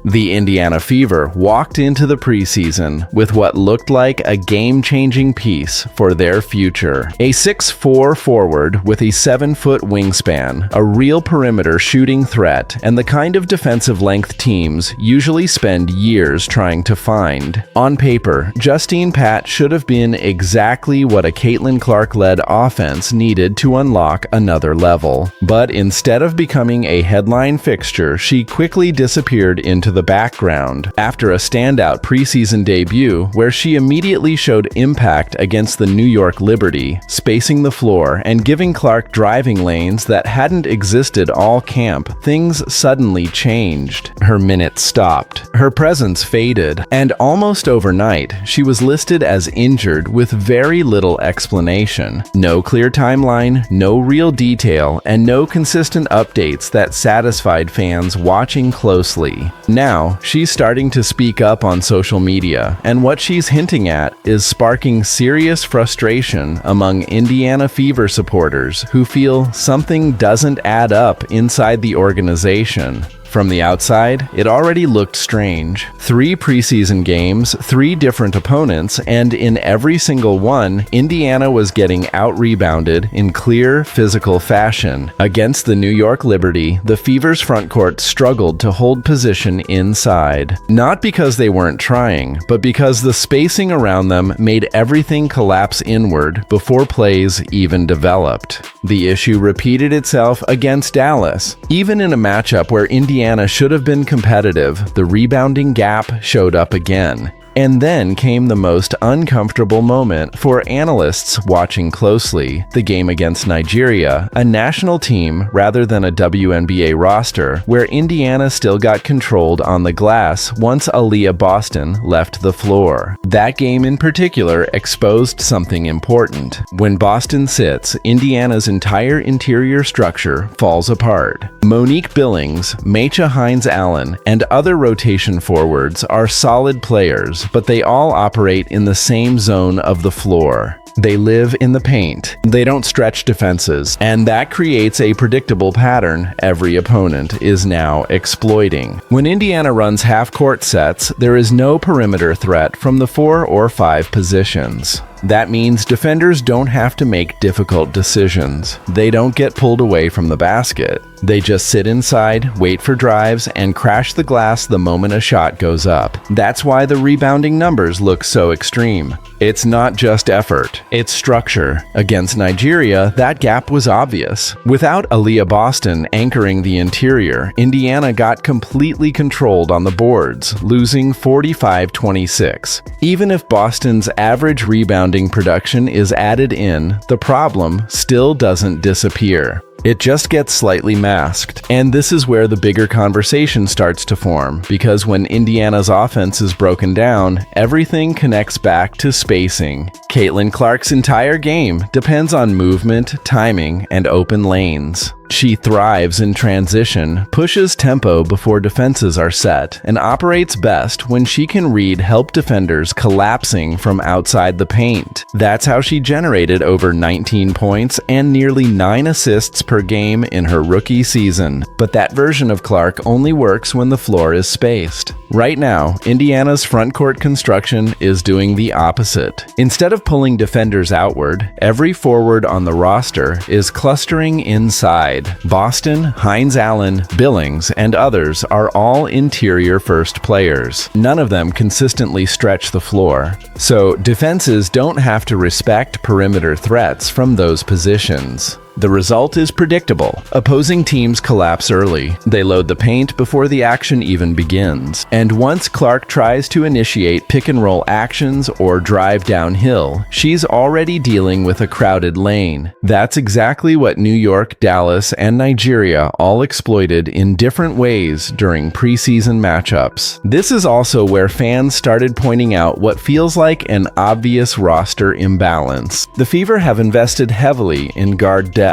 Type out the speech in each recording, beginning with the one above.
The Indiana Fever walked into the preseason with what looked like a game-changing piece for their future. A 6'4" forward with a 7-foot wingspan, a real perimeter shooting threat, and the kind of defensive length teams usually spend years trying to find. On paper, Justine Pat should have been exactly what a Caitlin Clark-led offense needed to unlock another level. But instead of becoming a headline fixture, she quickly disappeared into the background after a standout preseason debut where she immediately showed impact against the New York Liberty, spacing the floor and giving Clark driving lanes that hadn't existed all camp. Things suddenly changed. Her minutes stopped, her presence faded, and almost overnight, she was listed as injured with very little explanation. No clear timeline, no real detail, and no consistent updates that satisfied fans watching closely. Now, she's starting to speak up on social media, and what she's hinting at is sparking serious frustration among Indiana Fever supporters who feel something doesn't add up inside the organization. From the outside, it already looked strange. 3 preseason games, 3 different opponents, and in every single one, Indiana was getting out-rebounded in clear, physical fashion. Against the New York Liberty, the Fever's frontcourt struggled to hold position inside. Not because they weren't trying, but because the spacing around them made everything collapse inward before plays even developed. The issue repeated itself against Dallas. Even in a matchup where Indiana should have been competitive, the rebounding gap showed up again. And then came the most uncomfortable moment for analysts watching closely, the game against Nigeria, a national team rather than a WNBA roster, where Indiana still got controlled on the glass once Aaliyah Boston left the floor. That game in particular exposed something important. When Boston sits, Indiana's entire interior structure falls apart. Monique Billings, Mecha Hines-Allen, and other rotation forwards are solid players, but they all operate in the same zone of the floor. They live in the paint. They don't stretch defenses, and that creates a predictable pattern every opponent is now exploiting. When Indiana runs half-court sets, there is no perimeter threat from the 4 or 5 positions. That means defenders don't have to make difficult decisions. They don't get pulled away from the basket. They just sit inside, wait for drives, and crash the glass the moment a shot goes up. That's why the rebounding numbers look so extreme. It's not just effort, it's structure. Against Nigeria, that gap was obvious. Without Aaliyah Boston anchoring the interior, Indiana got completely controlled on the boards, losing 45-26. Even if Boston's average rebounding production is added in, the problem still doesn't disappear. It just gets slightly masked, and this is where the bigger conversation starts to form, because when Indiana's offense is broken down, everything connects back to spacing. Caitlin Clark's entire game depends on movement, timing, and open lanes. She thrives in transition, pushes tempo before defenses are set, and operates best when she can read help defenders collapsing from outside the paint. That's how she generated over 19 points and nearly 9 assists per game in her rookie season. But that version of Clark only works when the floor is spaced. Right now, Indiana's frontcourt construction is doing the opposite. Instead of pulling defenders outward, every forward on the roster is clustering inside. Boston, Hines-Allen, Billings, and others are all interior-first players. None of them consistently stretch the floor. So defenses don't have to respect perimeter threats from those positions. The result is predictable. Opposing teams collapse early. They load the paint before the action even begins. And once Clark tries to initiate pick-and-roll actions or drive downhill, she's already dealing with a crowded lane. That's exactly what New York, Dallas, and Nigeria all exploited in different ways during preseason matchups. This is also where fans started pointing out what feels like an obvious roster imbalance. The Fever have invested heavily in guard depth.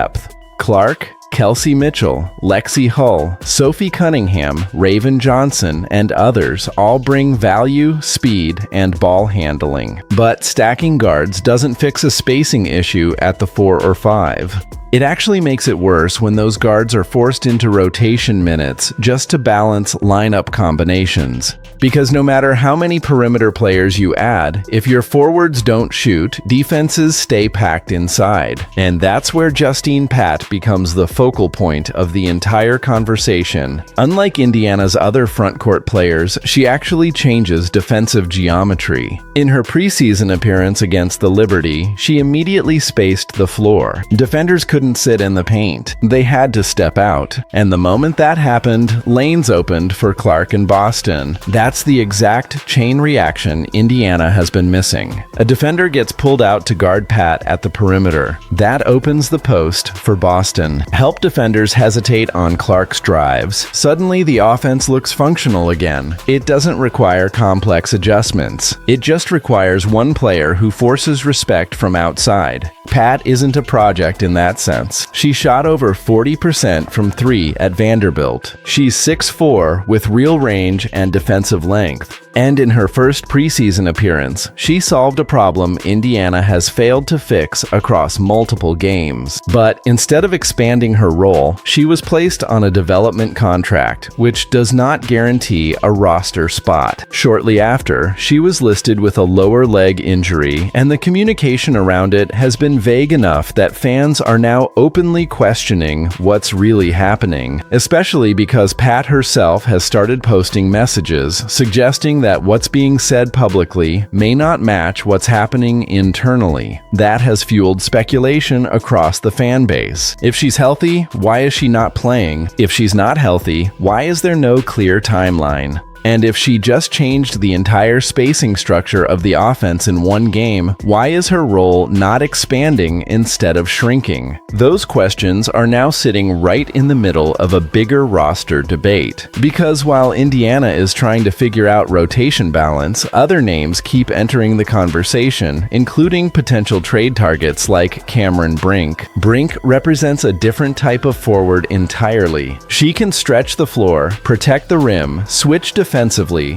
Clark, Kelsey Mitchell, Lexi Hull, Sophie Cunningham, Raven Johnson, and others all bring value, speed, and ball handling. But stacking guards doesn't fix a spacing issue at the 4 or 5. It actually makes it worse when those guards are forced into rotation minutes just to balance lineup combinations. Because no matter how many perimeter players you add, if your forwards don't shoot, defenses stay packed inside. And that's where Justine Pat becomes the focal point of the entire conversation. Unlike Indiana's other frontcourt players, she actually changes defensive geometry. In her preseason appearance against the Liberty, she immediately spaced the floor. Defenders couldn't sit in the paint. They had to step out. And the moment that happened, lanes opened for Clark and Boston. That's the exact chain reaction Indiana has been missing. A defender gets pulled out to guard Pat at the perimeter. That opens the post for Boston. Help defenders hesitate on Clark's drives. Suddenly, the offense looks functional again. It doesn't require complex adjustments. It just requires one player who forces respect from outside. Pat isn't a project in that sense. She shot over 40% from 3 at Vanderbilt. She's 6'4" with real range and defensive length. And in her first preseason appearance, she solved a problem Indiana has failed to fix across multiple games. But instead of expanding her role, she was placed on a development contract, which does not guarantee a roster spot. Shortly after, she was listed with a lower leg injury, and the communication around it has been vague enough that fans are now openly questioning what's really happening, especially because Pat herself has started posting messages suggesting that what's being said publicly may not match what's happening internally. That has fueled speculation across the fan base. If she's healthy, why is she not playing? If she's not healthy, why is there no clear timeline? And if she just changed the entire spacing structure of the offense in one game, why is her role not expanding instead of shrinking? Those questions are now sitting right in the middle of a bigger roster debate. Because while Indiana is trying to figure out rotation balance, other names keep entering the conversation, including potential trade targets like Cameron Brink. Brink represents a different type of forward entirely. She can stretch the floor, protect the rim, switch defensively,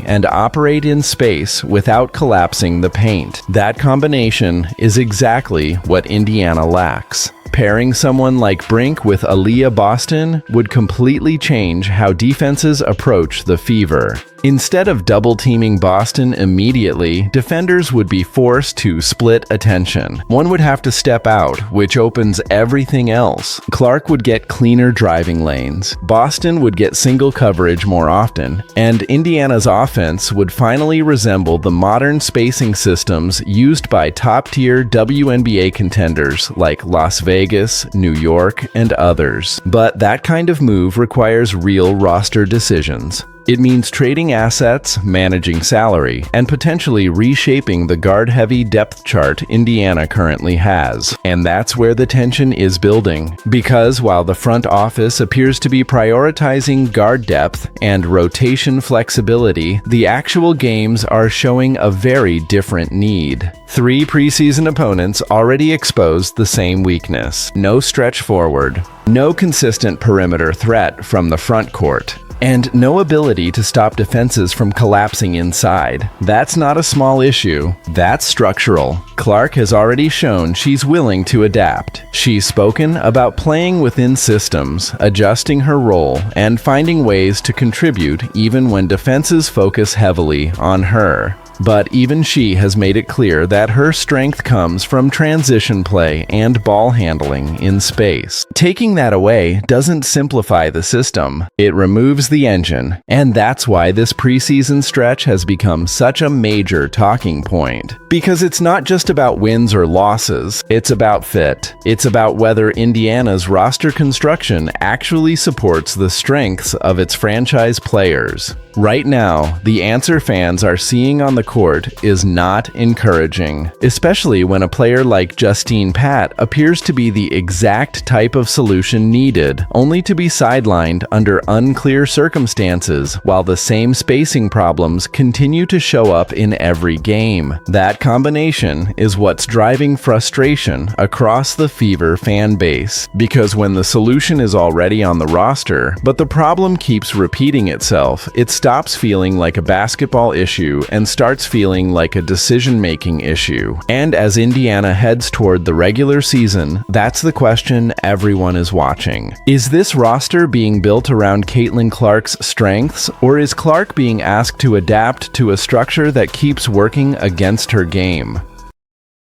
and operate in space without collapsing the paint. That combination is exactly what Indiana lacks. Pairing someone like Brink with Aaliyah Boston would completely change how defenses approach the Fever. Instead of double-teaming Boston immediately, defenders would be forced to split attention. One would have to step out, which opens everything else. Clark would get cleaner driving lanes, Boston would get single coverage more often, and Indiana's offense would finally resemble the modern spacing systems used by top-tier WNBA contenders like Las Vegas, New York, and others. But that kind of move requires real roster decisions. It means trading assets, managing salary, and potentially reshaping the guard-heavy depth chart Indiana currently has. And that's where the tension is building. Because while the front office appears to be prioritizing guard depth and rotation flexibility, the actual games are showing a very different need. 3 preseason opponents already exposed the same weakness. No stretch forward, no consistent perimeter threat from the front court, and no ability to stop defenses from collapsing inside. That's not a small issue, that's structural. Clark has already shown she's willing to adapt. She's spoken about playing within systems, adjusting her role, and finding ways to contribute even when defenses focus heavily on her. But even she has made it clear that her strength comes from transition play and ball handling in space. Taking that away doesn't simplify the system, it removes the engine, and that's why this preseason stretch has become such a major talking point. Because it's not just about wins or losses, it's about fit. It's about whether Indiana's roster construction actually supports the strengths of its franchise players. Right now, the answer fans are seeing on the court is not encouraging, especially when a player like Justine Pat appears to be the exact type of solution needed, only to be sidelined under unclear circumstances while the same spacing problems continue to show up in every game. That combination is what's driving frustration across the Fever fan base, because when the solution is already on the roster, but the problem keeps repeating itself, it stops feeling like a basketball issue and starts starts feeling like a decision-making issue. And as Indiana heads toward the regular season, that's the question everyone is watching. Is this roster being built around Caitlin Clark's strengths, or is Clark being asked to adapt to a structure that keeps working against her game?